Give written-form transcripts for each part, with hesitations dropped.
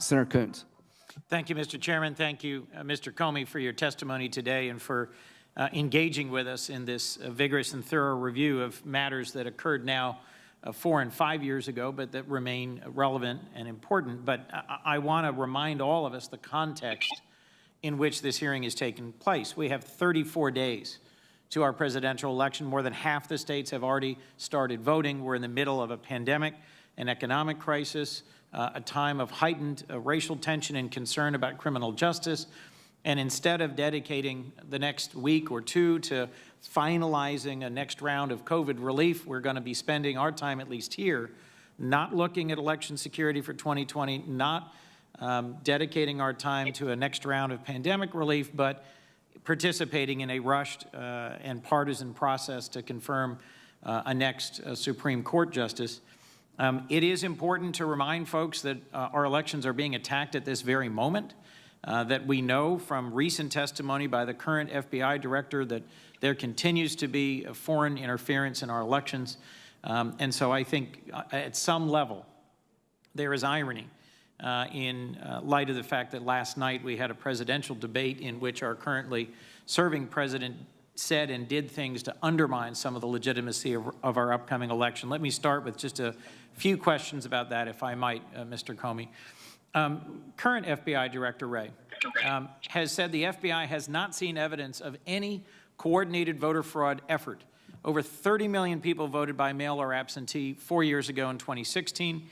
Senator Coons. Thank you, Mr. Chairman. Thank you, Mr. Comey, for your testimony today and for engaging with us in this vigorous and thorough review of matters that occurred now 4 and 5 years ago, but that remain relevant and important. But I want to remind all of us the context in which this hearing is taking place. We have 34 days to our presidential election. More than half the states have already started voting. We're in the middle of a pandemic, an economic crisis, a time of heightened racial tension and concern about criminal justice. And instead of dedicating the next week or two to finalizing a next round of COVID relief, we're going to be spending our time, at least here, not looking at election security for 2020, not dedicating our time to a next round of pandemic relief, but participating in a rushed and partisan process to confirm a next Supreme Court justice. It is important to remind folks that our elections are being attacked at this very moment, that we know from recent testimony by the current FBI director that there continues to be a foreign interference in our elections. And so I think at some level there is irony in light of the fact that last night we had a presidential debate in which our currently serving president said and did things to undermine some of the legitimacy of our upcoming election. Let me start with just a few questions about that, if I might, Mr. Comey. Current FBI Director Wray has said the FBI has not seen evidence of any coordinated voter fraud effort. Over 30 million people voted by mail or absentee 4 years ago in 2016.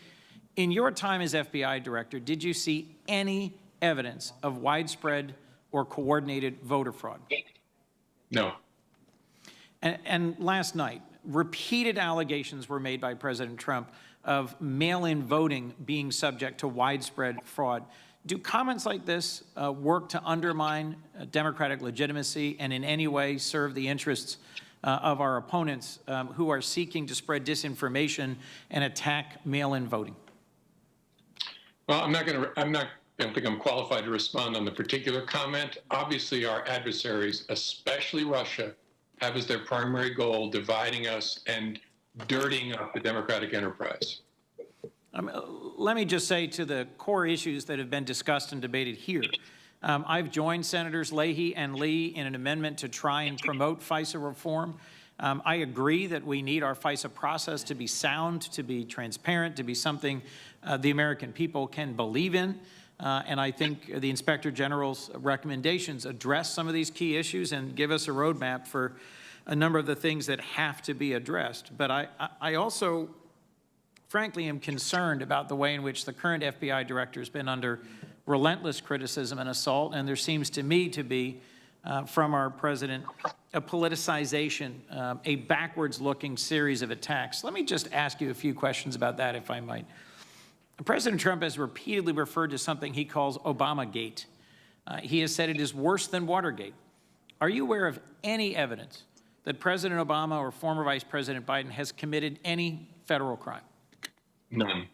In your time as FBI Director, did you see any evidence of widespread or coordinated voter fraud? No. And last night, repeated allegations were made by President Trump of mail-in voting being subject to widespread fraud. Do comments like this work to undermine democratic legitimacy and in any way serve the interests of our opponents who are seeking to spread disinformation and attack mail-in voting? Well, I don't think I'm qualified to respond on the particular comment. Obviously, our adversaries, especially Russia, have as their primary goal dividing us and dirtying up the democratic enterprise. Let me just say to the core issues that have been discussed and debated here, I've joined Senators Leahy and Lee in an amendment to try and promote FISA reform. I agree that we need our FISA process to be sound, to be transparent, to be something the American people can believe in. And I think the Inspector General's recommendations address some of these key issues and give us a roadmap for a number of the things that have to be addressed. But I also, frankly, am concerned about the way in which the current FBI director has been under relentless criticism and assault, and there seems to me to be, from our president, a politicization, a backwards-looking series of attacks. Let me just ask you a few questions about that, if I might. President Trump has repeatedly referred to something he calls Obamagate. He has said it is worse than Watergate. Are you aware of any evidence that President Obama or former Vice President Biden has committed any federal crime? None.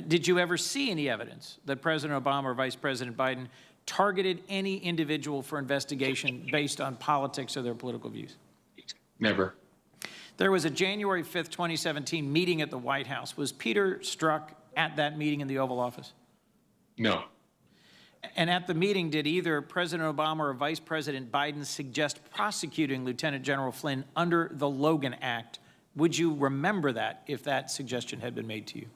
Did you ever see any evidence that President Obama or Vice President Biden targeted any individual for investigation based on politics or their political views? Never. There was a January 5th, 2017 meeting at the White House. Was Peter Strzok at that meeting in the Oval Office? No. And at the meeting, did either President Obama or Vice President Biden suggest prosecuting Lieutenant General Flynn under the Logan Act? Would you remember that if that suggestion had been made to you?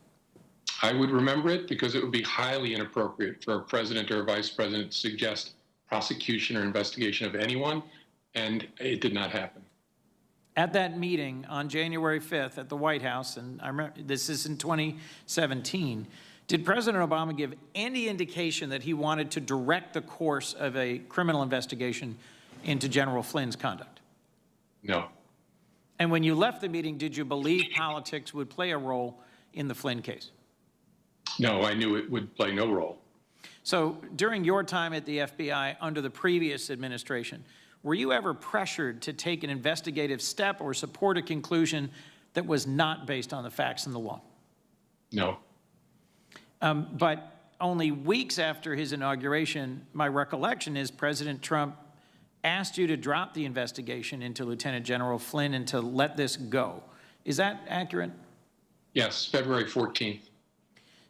I would remember it because it would be highly inappropriate for a president or a vice president to suggest prosecution or investigation of anyone, and it did not happen. At that meeting on January 5th at the White House, and I remember this is in 2017, did President Obama give any indication that he wanted to direct the course of a criminal investigation into General Flynn's conduct? No. And when you left the meeting, did you believe politics would play a role in the Flynn case? No, I knew it would play no role. So during your time at the FBI under the previous administration, were you ever pressured to take an investigative step or support a conclusion that was not based on the facts and the law? No. But only weeks after his inauguration, my recollection is President Trump asked you to drop the investigation into Lieutenant General Flynn and to let this go. Is that accurate? Yes, February 14th.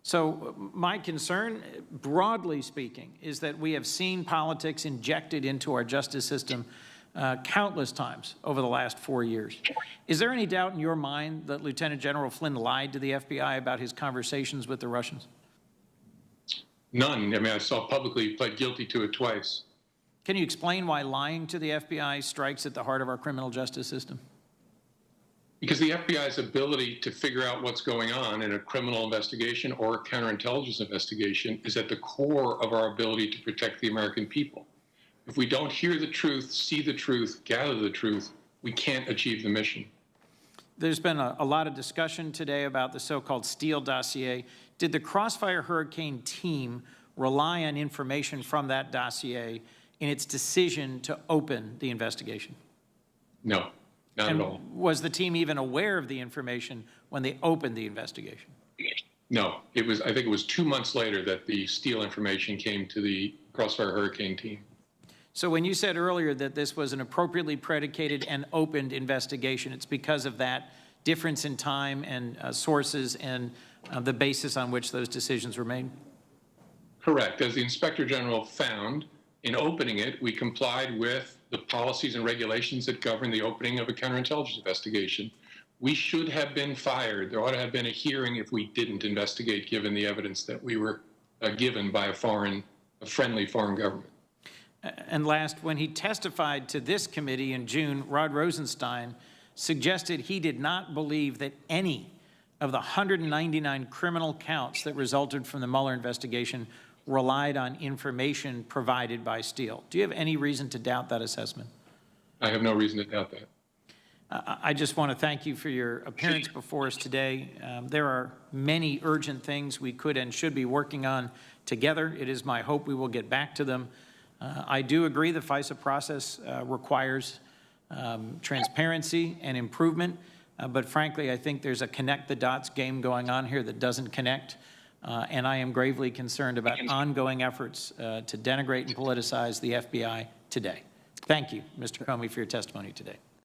So my concern, broadly speaking, is that we have seen politics injected into our justice system countless times over the last 4 years. Is there any doubt in your mind that Lieutenant General Flynn lied to the FBI about his conversations with the Russians? None. I mean, I saw publicly he pled guilty to it twice. Can you explain why lying to the FBI strikes at the heart of our criminal justice system? Because the FBI's ability to figure out what's going on in a criminal investigation or a counterintelligence investigation is at the core of our ability to protect the American people. If we don't hear the truth, see the truth, gather the truth, we can't achieve the mission. There's been a lot of discussion today about the so-called Steele dossier. Did the Crossfire Hurricane team rely on information from that dossier in its decision to open the investigation? No, not at all. Was the team even aware of the information when they opened the investigation? No, I think it was 2 months later that the Steele information came to the Crossfire Hurricane team. So when you said earlier that this was an appropriately predicated and opened investigation, it's because of that difference in time and sources and the basis on which those decisions were made? Correct. As the Inspector General found, in opening it, we complied with the policies and regulations that govern the opening of a counterintelligence investigation. We should have been fired. There ought to have been a hearing if we didn't investigate, given the evidence that we were given by a friendly foreign government. And last, when he testified to this committee in June, Rod Rosenstein suggested he did not believe that any of the 199 criminal counts that resulted from the Mueller investigation relied on information provided by Steele. Do you have any reason to doubt that assessment? I have no reason to doubt that. I just want to thank you for your appearance before us today. There are many urgent things we could and should be working on together. It is my hope we will get back to them. I do agree the FISA process requires transparency and improvement, but frankly, I think there's a connect the dots game going on here that doesn't connect, and I am gravely concerned about ongoing efforts to denigrate and politicize the FBI today. Thank you, Mr. Comey, for your testimony today.